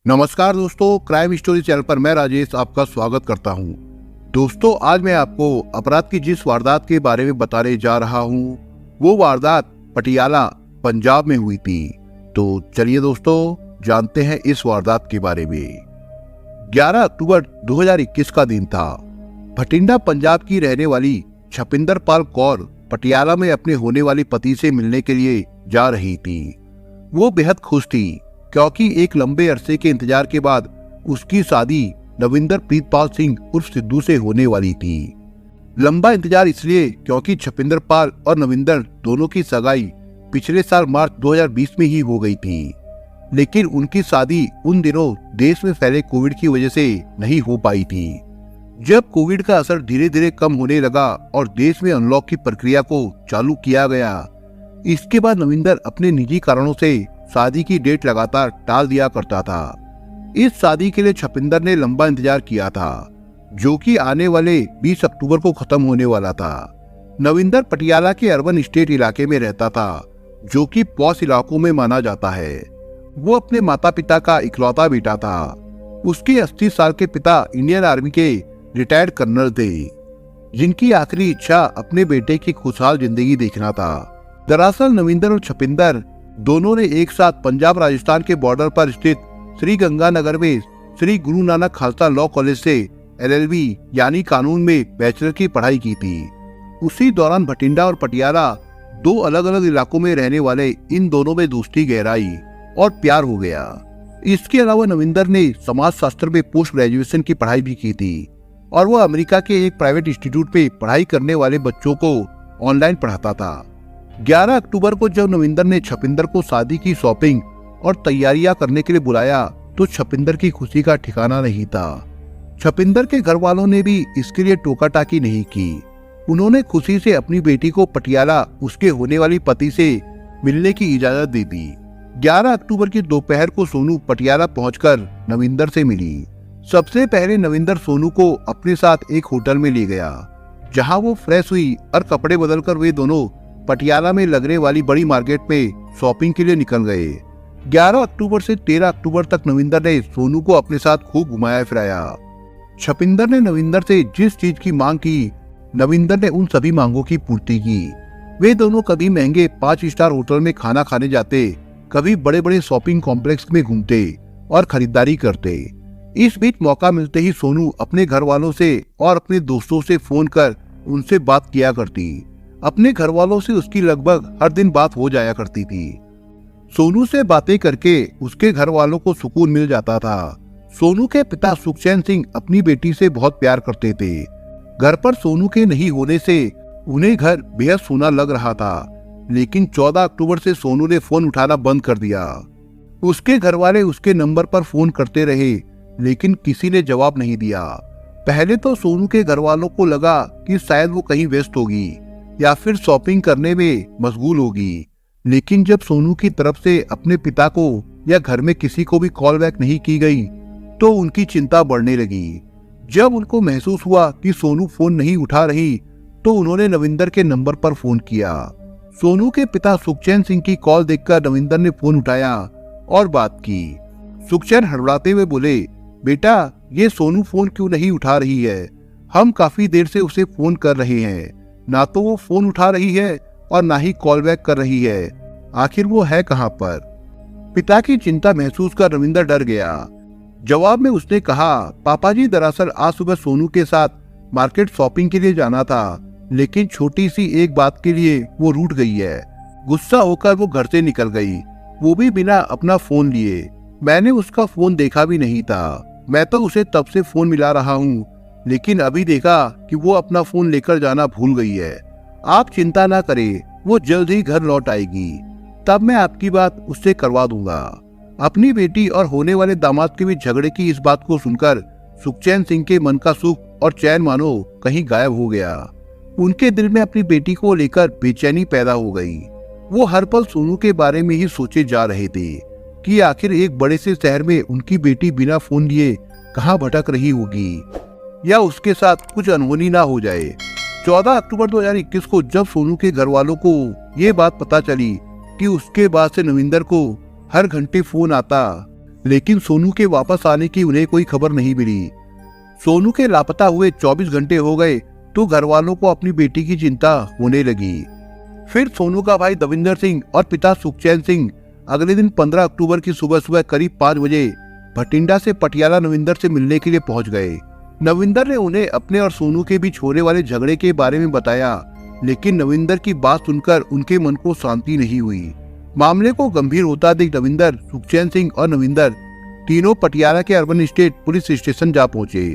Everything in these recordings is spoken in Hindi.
नमस्कार दोस्तों, क्राइम स्टोरी चैनल पर मैं राजेश आपका स्वागत करता हूं। दोस्तों, आज मैं आपको अपराध की जिस वारदात के बारे में बताने जा रहा हूं, वो वारदात पटियाला पंजाब में हुई थी। तो चलिए दोस्तों, जानते हैं इस वारदात के बारे में। 11 अक्टूबर 2021 का दिन था। भटिंडा पंजाब की रहने वाली छपिंदर पाल कौर पटियाला में अपने होने वाले पति से मिलने के लिए जा रही थी। वो बेहद खुश थी क्योंकि एक लंबे अरसे के इंतजार के बाद उसकी शादी नविंदर प्रीतपाल सिंह उर्फ सिद्धू से होने वाली थी। लंबा इंतजार इसलिए क्योंकि छपिंदर पाल और नविंदर दोनों की सगाई पिछले साल मार्च 2020 में ही हो गई थी, लेकिन उनकी शादी उन दिनों देश में फैले कोविड की वजह से नहीं हो पाई थी। जब कोविड का असर धीरे धीरे कम होने लगा और देश में अनलॉक की प्रक्रिया को चालू किया गया, इसके बाद नविंदर अपने निजी कारणों से शादी की डेट लगातार टाल दिया करता था। इस शादी के लिए छपिंदर ने लंबा इंतजार किया था, जो कि आने वाले 20 अक्टूबर को खत्म होने वाला था। नविंदर पटियाला के अर्बन स्टेट इलाके में रहता था, जो कि पॉश इलाकों में माना जाता है। वो अपने माता पिता का इकलौता बेटा था। उसके 80 साल के पिता इंडियन आर्मी के रिटायर्ड कर्नल थे, जिनकी आखिरी इच्छा अपने बेटे की खुशहाल जिंदगी देखना था। दरअसल नविंदर और छपिंदर दोनों ने एक साथ पंजाब राजस्थान के बॉर्डर पर स्थित श्री गंगानगर में श्री गुरु नानक खालसा लॉ कॉलेज से LLB यानी कानून में बैचलर की पढ़ाई की थी। उसी दौरान भटिंडा और पटियाला दो अलग अलग इलाकों में रहने वाले इन दोनों में दोस्ती गहराई और प्यार हो गया। इसके अलावा नविंदर ने समाज शास्त्र में पोस्ट ग्रेजुएशन की पढ़ाई भी की थी और वह अमेरिका के एक प्राइवेट इंस्टीट्यूट पे पढ़ाई करने वाले बच्चों को ऑनलाइन पढ़ाता था। 11 अक्टूबर को जब नविंदर ने छपिंदर को शादी की शॉपिंग और तैयारियां करने के लिए बुलाया, तो छपिंदर की खुशी का ठिकाना नहीं था। छपिंदर के घर वालों ने भी इसके लिए टोका टाकी नहीं की। उन्होंने खुशी से अपनी बेटी को पटियाला उसके होने वाली पति से मिलने की इजाजत दे दी। 11 अक्टूबर की दोपहर को सोनू पटियाला पहुंचकर नविंदर से मिली। सबसे पहले नविंदर सोनू को अपने साथ एक होटल में ले गया, जहां वो फ्रेश हुई और कपड़े बदलकर वे दोनों पटियाला में लगने वाली बड़ी मार्केट में शॉपिंग के लिए निकल गए। 11 अक्टूबर से 13 अक्टूबर तक नविंदर ने सोनू को अपने साथ खूब घुमाया फिराया। छपिंदर ने नविंदर से जिस चीज की मांग की, नविंदर ने उन सभी मांगों की पूर्ति की। वे दोनों कभी महंगे 5 स्टार होटल में खाना खाने जाते, कभी बड़े बड़े शॉपिंग कॉम्प्लेक्स में घूमते और खरीदारी करते। इस बीच मौका मिलते ही सोनू अपने घर वालों से और अपने दोस्तों से फोन कर उनसे बात किया करती। अपने घर वालों से उसकी लगभग हर दिन बात हो जाया करती थी। सोनू से बातें करके उसके घर वालों को सुकून मिल जाता था। सोनू के पिता सुखचैन सिंह अपनी बेटी से बहुत प्यार करते थे। घर पर सोनू के नहीं होने से उन्हें घर बेहद सूना लग रहा था, लेकिन 14 अक्टूबर से सोनू ने फोन उठाना बंद कर दिया। उसके घर वाले उसके नंबर पर फोन करते रहे, लेकिन किसी ने जवाब नहीं दिया। पहले तो सोनू के घर वालों को लगा कि शायद वो कहीं व्यस्त होगी या फिर शॉपिंग करने में मशगूल होगी, लेकिन जब सोनू की तरफ से अपने पिता को या घर में किसी को भी कॉल बैक नहीं की गई, तो उनकी चिंता बढ़ने लगी। जब उनको महसूस हुआ कि सोनू फोन नहीं उठा रही, तो उन्होंने नविंदर के नंबर पर फोन किया। सोनू के पिता सुखचैन सिंह की कॉल देखकर नविंदर ने फोन उठाया और बात की। सुखचैन हड़बड़ाते हुए बोले, बेटा, ये सोनू फोन क्यों नहीं उठा रही है? हम काफी देर से उसे फोन कर रहे हैं, ना तो वो फोन उठा रही है और ना ही कॉल बैक कर रही है। आखिर वो है कहाँ पर? पिता की चिंता महसूस कर रविंदर डर गया। जवाब में उसने कहा, पापा जी, दरअसल आज सुबह सोनू के साथ मार्केट शॉपिंग के लिए जाना था, लेकिन छोटी सी एक बात के लिए वो रूठ गई है। गुस्सा होकर वो घर से निकल गई, वो भी बिना अपना फोन लिए। मैंने उसका फोन देखा भी नहीं था। मैं तो उसे तब से फोन मिला रहा हूँ, लेकिन अभी देखा कि वो अपना फोन लेकर जाना भूल गई है। आप चिंता ना करें, वो जल्द ही घर लौट आएगी, तब मैं आपकी बात उससे करवा दूंगा। अपनी बेटी और होने वाले दामाद के बीच झगड़े की इस बात को सुनकर सुखचैन सिंह के मन का सुख और चैन मानो कहीं गायब हो गया। उनके दिल में अपनी बेटी को लेकर बेचैनी पैदा हो गई। वो हर पल सोनू के बारे में ही सोचे जा रहे थे कि आखिर एक बड़े से शहर में उनकी बेटी बिना फोन लिए कहाँ भटक रही होगी, या उसके साथ कुछ अनहोनी ना हो जाए। 14 अक्टूबर 2021 को जब सोनू के घर वालों को ये बात पता चली कि उसके बाद से नविंदर को हर घंटे फोन आता, लेकिन सोनू के वापस आने की उन्हें कोई खबर नहीं मिली। सोनू के लापता हुए 24 घंटे हो गए तो घर वालों को अपनी बेटी की चिंता होने लगी। फिर सोनू का भाई दविंदर सिंह और पिता सुखचैन सिंह अगले दिन 15 अक्टूबर की सुबह सुबह करीब 5 बजे भटिंडा से पटियाला नविंदर से मिलने के लिए पहुंच गए। नविंदर ने उन्हें अपने और सोनू के बीच होने वाले झगड़े के बारे में बताया, लेकिन नविंदर की बात सुनकर उनके मन को शांति नहीं हुई। मामले को गंभीर होता देख नविंदर, सुखचैन सिंह और नविंदर तीनों पटियाला के अर्बन स्टेट पुलिस स्टेशन जा पहुंचे।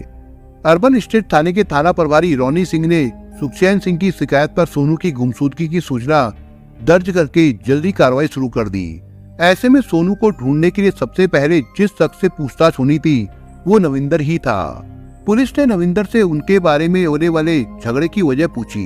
अर्बन स्टेट थाने के थाना प्रभारी रोनी सिंह ने सुखचैन सिंह की शिकायत पर सोनू की गुमशुदगी की सूचना दर्ज करके जल्दी कार्रवाई शुरू कर दी। ऐसे में सोनू को ढूंढने के लिए सबसे पहले जिस शख्स से पूछताछ होनी थी वो नविंदर ही था। पुलिस ने नविंदर से उनके बारे में होने वाले झगड़े की वजह पूछी।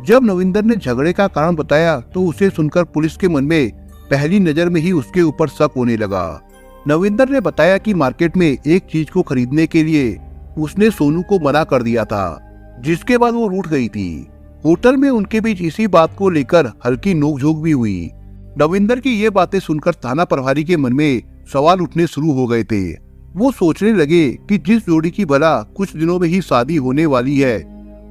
जब नविंदर ने झगड़े का कारण बताया तो उसे सुनकर पुलिस के मन में पहली नजर में ही उसके ऊपर शक होने लगा। नविंदर ने बताया कि मार्केट में एक चीज को खरीदने के लिए उसने सोनू को मना कर दिया था, जिसके बाद वो रूठ गई थी। होटल में उनके बीच इसी बात को लेकर हल्की नोकझोंक भी हुई। नविंदर की ये बातें सुनकर थाना प्रभारी के मन में सवाल उठने शुरू हो गए थे। वो सोचने लगे कि जिस जोड़ी की भला कुछ दिनों में ही शादी होने वाली है,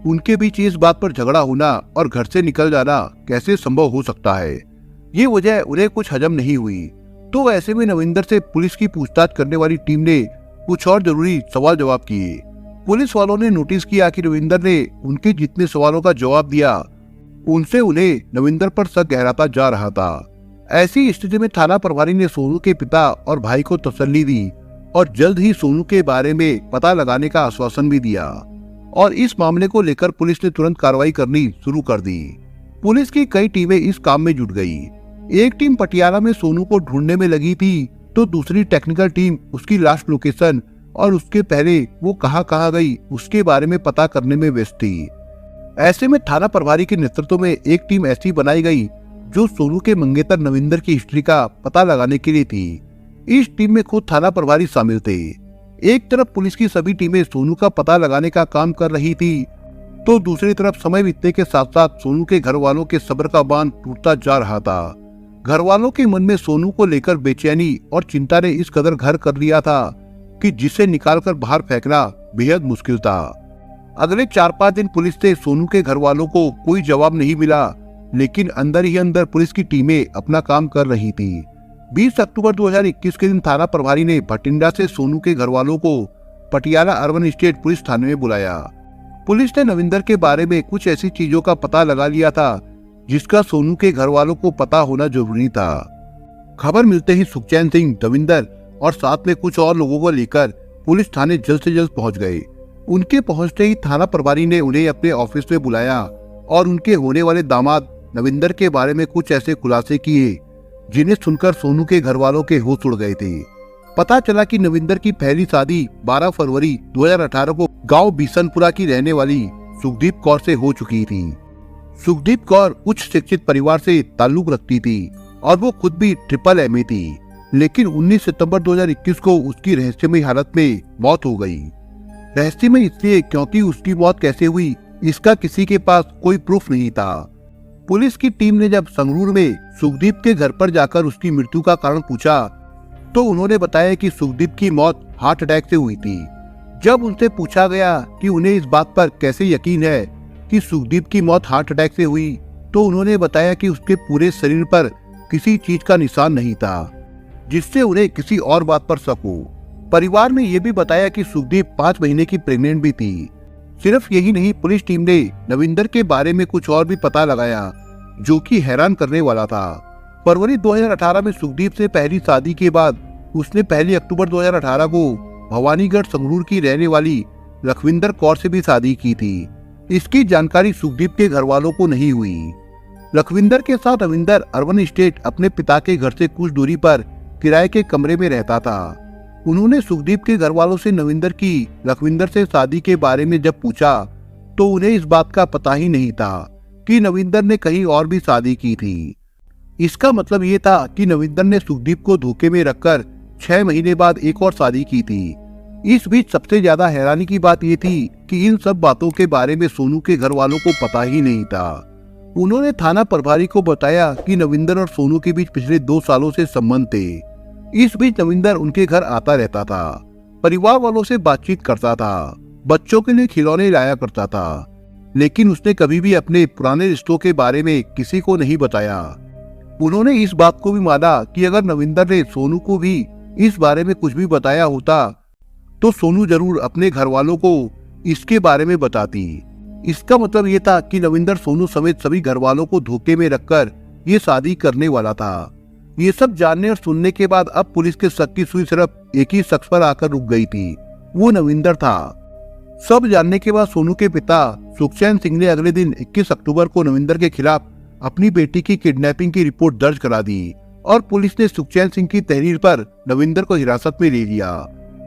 उनके बीच इस बात पर झगड़ा होना और घर से निकल जाना कैसे संभव हो सकता है। ये वजह उन्हें कुछ हजम नहीं हुई। तो ऐसे में नविंदर से पुलिस की पूछताछ करने वाली टीम ने कुछ और जरूरी सवाल जवाब किए। पुलिस वालों ने नोटिस किया कि नविंदर ने उनके जितने सवालों का जवाब दिया, उनसे उन्हें नविंदर पर शक गहराता जा रहा था। ऐसी स्थिति में थाना प्रभारी ने सोनू के पिता और भाई को तसल्ली दी और जल्द ही सोनू के बारे में पता लगाने का आश्वासन भी दिया। और इस मामले को लेकर पुलिस ने तुरंत कार्रवाई करनी शुरू कर दी। पुलिस की कई टीमें इस काम में जुट गई। एक टीम पटियाला में सोनू को ढूंढने में लगी थी, तो दूसरी टेक्निकल टीम उसकी लास्ट लोकेशन और उसके पहले वो कहाँ गई उसके बारे में पता करने में व्यस्त थी। ऐसे में थाना प्रभारी के नेतृत्व में एक टीम ऐसी बनाई गई जो सोनू के मंगेतर नविंदर की हिस्ट्री का पता लगाने के लिए थी। इस टीम में खुद थाना प्रभारी शामिल थे। एक तरफ पुलिस की सभी टीमें सोनू का पता लगाने का काम कर रही थी, तो दूसरी तरफ समय बीतने के साथ साथ सोनू के घर वालों के सब्र का बांध टूटता जा रहा था। घर वालों के मन में सोनू को लेकर बेचैनी और चिंता ने इस कदर घर कर लिया था कि जिसे निकालकर बाहर फेंकना बेहद मुश्किल था। अगले 4-5 दिन पुलिस से सोनू के घर वालों को कोई जवाब नहीं मिला, लेकिन अंदर ही अंदर पुलिस की टीमें अपना काम कर रही थी। 20 अक्टूबर 2021 के दिन थाना प्रभारी ने भटिंडा से सोनू के घर वालों को पटियाला अर्बन स्टेट पुलिस थाने में बुलाया। पुलिस ने नविंदर के बारे में कुछ ऐसी चीजों का पता लगा लिया था जिसका सोनू के घर वालों को पता होना जरूरी था। खबर मिलते ही सुखचैन सिंह, दविंदर और साथ में कुछ और लोगों को लेकर पुलिस थाने जल्द से जल्द पहुंच गए। उनके पहुंचते ही थाना प्रभारी ने उन्हें अपने ऑफिस में बुलाया और उनके होने वाले दामाद नविंदर के बारे में कुछ ऐसे खुलासे किए जिन्हें सुनकर सोनू के घर वालों के होश उड़ गए थे। पता चला कि नविंदर की पहली शादी 12 फरवरी 2018 को गांव बिशनपुरा की रहने वाली सुखदीप कौर से हो चुकी थी। सुखदीप कौर उच्च शिक्षित परिवार से ताल्लुक रखती थी और वो खुद भी MAA थी, लेकिन 19 सितंबर 2021 को उसकी रहस्यमयी हालत में मौत हो गई। रहस्यमय इसलिए क्योंकि उसकी मौत कैसे हुई इसका किसी के पास कोई प्रूफ नहीं था। पुलिस की टीम ने जब संगरूर में सुखदीप के घर पर जाकर उसकी मृत्यु का कारण पूछा तो उन्होंने बताया कि सुखदीप की मौत हार्ट अटैक से हुई थी। जब उनसे पूछा गया कि उन्हें इस बात पर कैसे यकीन है कि सुखदीप की मौत हार्ट अटैक से हुई, तो उन्होंने बताया कि उसके पूरे शरीर पर किसी चीज का निशान नहीं था जिससे उन्हें किसी और बात पर शक हो। परिवार ने यह भी बताया कि सुखदीप 5 महीने की प्रेग्नेंट भी थी। सिर्फ यही नहीं, पुलिस टीम ने नविंदर के बारे में कुछ और भी पता लगाया जो कि हैरान करने वाला था। फरवरी 2018 में सुखदीप से पहली शादी के बाद उसने 1 अक्टूबर 2018 को भवानीगढ़ संगरूर की रहने वाली लखविंदर कौर से भी शादी की थी। इसकी जानकारी सुखदीप के घर वालों को नहीं हुई। लखविंदर के साथ रविंदर अर्बन स्टेट अपने पिता के घर से कुछ दूरी पर किराए के कमरे में रहता था। उन्होंने सुखदीप के घर वालों से नविंदर की लखविंदर से शादी के बारे में जब पूछा तो उन्हें इस बात का पता ही नहीं था कि नविंदर ने कहीं और भी शादी की थी। इसका मतलब ये था कि नविंदर ने सुखदीप को धोखे में रखकर 6 महीने बाद एक और शादी की थी। इस बीच सबसे ज्यादा हैरानी की बात ये थी कि इन सब बातों के बारे में सोनू के घर वालों को पता ही नहीं था। उन्होंने थाना प्रभारी को बताया कि नविंदर और सोनू के बीच पिछले 2 सालों से संबंध थे। इस बीच नविंदर उनके घर आता रहता था, परिवार वालों से बातचीत करता था, बच्चों के लिए खिलौने लाया करता था, लेकिन उसने कभी भी अपने पुराने रिश्तों के बारे में किसी को नहीं बताया। उन्होंने इस बात को भी माना कि अगर नविंदर ने सोनू को भी इस बारे में कुछ भी बताया होता तो सोनू जरूर अपने घर वालों को इसके बारे में बताती। इसका मतलब ये था कि नविंदर सोनू समेत सभी घर वालों को धोखे में रखकर ये शादी करने वाला था। ये सब जानने और सुनने के बाद अब पुलिस के शक की सुई सिर्फ एक ही शख्स पर आकर रुक गई थी, वो नविंदर था। सब जानने के बाद सोनू के पिता सुखचैन सिंह ने अगले दिन 21 अक्टूबर को नविंदर के खिलाफ अपनी बेटी की किडनैपिंग की रिपोर्ट दर्ज करा दी और पुलिस ने सुखचैन सिंह की तहरीर पर नविंदर को हिरासत में ले लिया।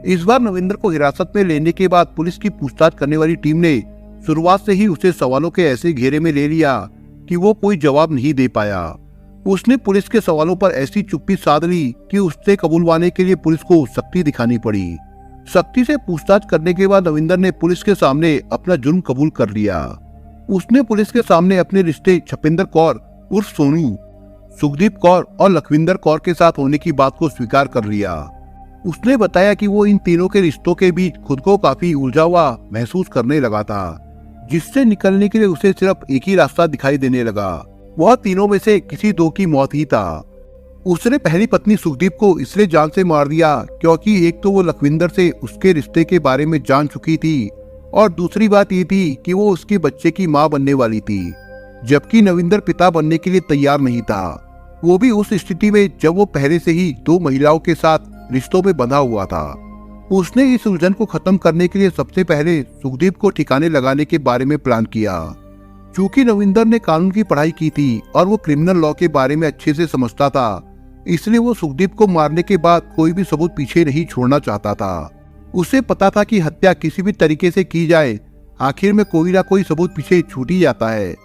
इस बार नविंदर को हिरासत में लेने के बाद पुलिस की पूछताछ करने वाली टीम ने शुरुआत से ही उसे सवालों के ऐसे घेरे में ले लिया कि वो कोई जवाब नहीं दे पाया। उसने पुलिस के सवालों पर ऐसी चुप्पी साध ली कि उससे कबूलवाने के लिए पुलिस को सख्ती दिखानी पड़ी। सख्ती से पूछताछ करने के बाद नविंदर ने पुलिस के सामने अपना जुर्म कबूल कर लिया। उसने पुलिस के सामने अपने रिश्ते छपिंदर कौर उर्फ सोनू, सुखदीप कौर और लखविंदर कौर के साथ होने की बात को स्वीकार कर लिया। उसने बताया कि वो इन तीनों के रिश्तों के बीच खुद को काफी उलझा हुआ महसूस करने लगा था, जिससे निकलने के लिए उसे सिर्फ एक ही रास्ता दिखाई देने लगा, वह तीनों में से किसी दो की मौत ही था। उसने पहली पत्नी सुखदीप को इसलिए जान से मार दिया क्योंकि एक तो वो लखविंदर से उसके रिश्ते के बारे में जान चुकी थी और दूसरी बात ये थी कि वो उसके बच्चे की मां बनने वाली थी, जबकि नविंदर पिता बनने के लिए तैयार नहीं था, वो भी उस स्थिति में जब वो पहले से ही दो महिलाओं के साथ रिश्तों में बंधा हुआ था। उसने इस उलझन को खत्म करने के लिए सबसे पहले सुखदीप को ठिकाने लगाने के बारे में प्लान किया। चूंकि नविंदर ने कानून की पढ़ाई की थी और वो क्रिमिनल लॉ के बारे में अच्छे से समझता था, इसलिए वो सुखदीप को मारने के बाद कोई भी सबूत पीछे नहीं छोड़ना चाहता था। उसे पता था कि हत्या किसी भी तरीके से की जाए, आखिर में कोई ना कोई सबूत पीछे छूट ही जाता है।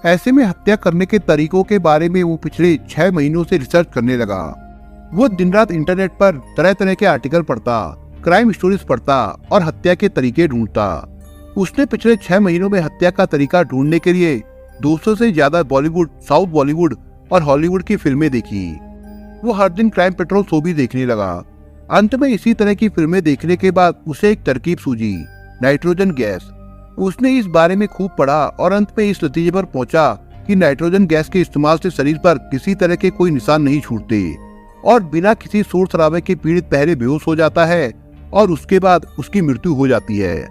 ऐसे में हत्या करने के तरीकों के बारे में वो पिछले 6 महीनों से रिसर्च करने लगा। वो दिन रात इंटरनेट पर तरह तरह के आर्टिकल पढ़ता, क्राइम स्टोरीज पढ़ता और हत्या के तरीके ढूंढता। उसने पिछले 6 महीनों में हत्या का तरीका ढूंढने के लिए 200 से ज्यादा बॉलीवुड, साउथ बॉलीवुड और हॉलीवुड की फिल्में देखी। वो हर दिन क्राइम पेट्रोल शो भी देखने लगा। अंत में इसी तरह की फिल्में देखने के बाद उसे एक तरकीब सूझी, नाइट्रोजन गैस। उसने इस बारे में खूब पढ़ा और अंत में इस नतीजे पर पहुंचा कि नाइट्रोजन गैस के इस्तेमाल से शरीर पर किसी तरह के कोई निशान नहीं छूटते और बिना किसी शोर शराबे के पीड़ित पहले बेहोश हो जाता है और उसके बाद उसकी मृत्यु हो जाती है।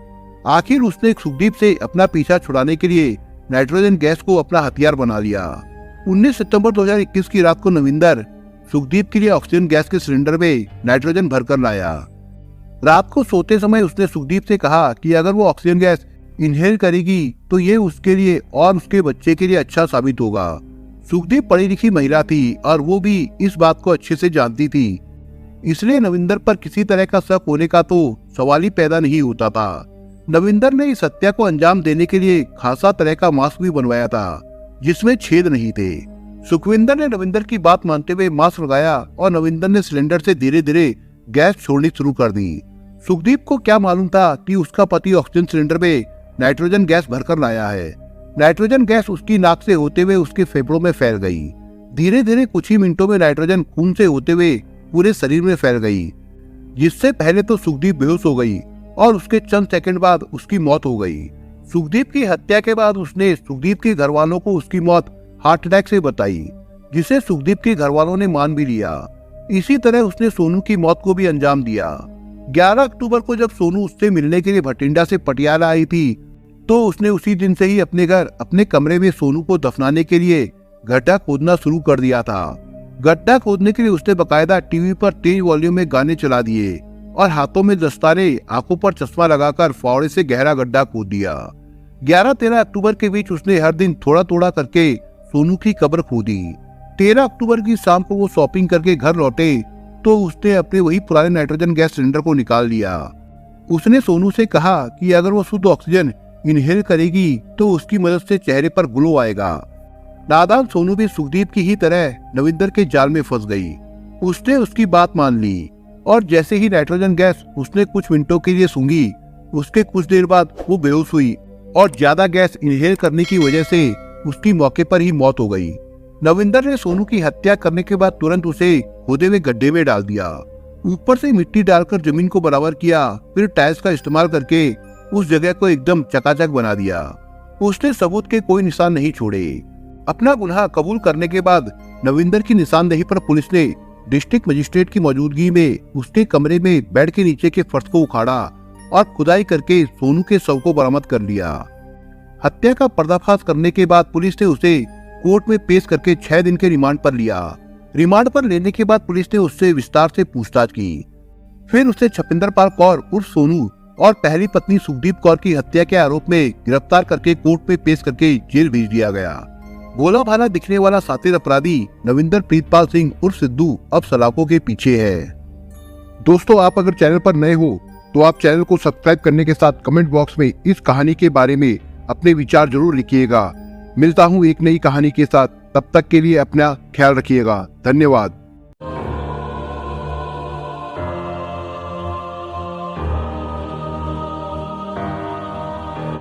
आखिर उसने सुखदीप से अपना पीछा छुड़ाने के लिए नाइट्रोजन गैस को अपना हथियार बना लिया। 19 सितंबर 2021 की रात को नविंदर सुखदीप के लिए ऑक्सीजन गैस के सिलेंडर में नाइट्रोजन भरकर लाया। रात को सोते समय उसने सुखदीप से कहा कि अगर वो ऑक्सीजन गैस इनहेल करेगी तो ये उसके लिए और उसके बच्चे के लिए अच्छा साबित होगा। सुखदीप पढ़ी लिखी महिला थी और वो भी इस बात को अच्छे से जानती थी, इसलिए नविंदर पर किसी तरह का शक होने का तो सवाल ही पैदा नहीं होता था। नविंदर ने इस हत्या को अंजाम देने के लिए खासा तरह का मास्क भी बनवाया था जिसमें छेद नहीं थे। सुखविंदर ने नविंदर की बात मानते हुए मास्क लगाया और नविंदर ने सिलेंडर से धीरे धीरे गैस छोड़नी शुरू कर दी। सुखदीप को क्या मालूम था कि उसका पति ऑक्सीजन सिलेंडर में नाइट्रोजन गैस भरकर लाया है। नाइट्रोजन गैस उसकी नाक से होते हुए उसके फेफड़ों में फैल गई। धीरे धीरे कुछ ही मिनटों में नाइट्रोजन खून से होते हुए पूरे शरीर में फैल गई, जिससे पहले तो सुखदीप बेहोश हो गई और उसके चंद सेकंड बाद उसकी मौत हो गई। सुखदीप की हत्या के बाद उसने सुखदीप के घर वालों को उसकी मौत हार्ट अटैक से बताई, जिसे सुखदीप के घर वालों ने मान भी लिया। इसी तरह उसने सोनू की मौत को भी अंजाम दिया। 11 अक्टूबर को जब सोनू उससे मिलने के लिए भटिंडा से पटियाला आई थी तो उसने उसी दिन से ही अपने घर अपने कमरे में सोनू को दफनाने के लिए गड्ढा खोदना शुरू कर दिया था। गड्ढा खोदने के लिए उसने बकायदा टीवी पर तेज वॉल्यूम में गाने चला दिए और हाथों में दस्ताने, आंखों पर चश्मा लगाकर फावड़े से गहरा गड्ढा खोद दिया। 11-13 अक्टूबर के बीच उसने हर दिन थोड़ा थोड़ा करके सोनू की कब्र खोदी। 13 अक्टूबर की शाम को वो शॉपिंग करके घर लौटे तो उसने अपने वही पुराने नाइट्रोजन गैस सिलेंडर को निकाल लिया। उसने सोनू से कहा कि अगर वो शुद्ध ऑक्सीजन इनहेल करेगी तो उसकी मदद से चेहरे पर ग्लो आएगा। नादान सोनू भी सुखदीप की ही तरह नविंदर के जाल में फंस गई। उसने उसकी बात मान ली और जैसे ही नाइट्रोजन गैस उसने कुछ मिनटों के लिए सूंघी, उसके कुछ देर बाद वो बेहोश हुई और ज्यादा गैस इनहेल करने की वजह से उसकी मौके पर ही मौत हो गई। नविंदर ने सोनू की हत्या करने के बाद तुरंत उसे खोदे हुए गड्ढे में डाल दिया। ऊपर से मिट्टी डालकर जमीन को बराबर किया, फिर टाइल्स का इस्तेमाल करके उस जगह को एकदम चकाचक बना दिया। उसने सबूत के कोई निशान नहीं छोड़े। अपना गुनाह कबूल करने के बाद नविंदर की निशानदेही पर पुलिस ने डिस्ट्रिक्ट मजिस्ट्रेट की मौजूदगी में उसके कमरे में बेड के नीचे के फर्श को उखाड़ा और खुदाई करके सोनू के शव को बरामद कर लिया। हत्या का पर्दाफाश करने के बाद पुलिस ने उसे कोर्ट में पेश करके 6 दिन के रिमांड पर लिया। रिमांड पर लेने के बाद पुलिस ने उससे विस्तार से पूछताछ की। फिर उसे छपिंदर पाल कौर उर्फ सोनू और पहली पत्नी सुखदीप कौर की हत्या के आरोप में गिरफ्तार करके कोर्ट में पेश करके जेल भेज दिया गया। भोला भाला दिखने वाला शातिर अपराधी नविंदर प्रीतपाल सिंह उर्फ सिद्धू अब सलाखों के पीछे है। दोस्तों, आप अगर चैनल पर नए हो तो आप चैनल को सब्सक्राइब करने के साथ कमेंट बॉक्स में इस कहानी के बारे में अपने विचार जरूर लिखिएगा। मिलता हूँ एक नई कहानी के साथ, तब तक के लिए अपना ख्याल रखिएगा। धन्यवाद।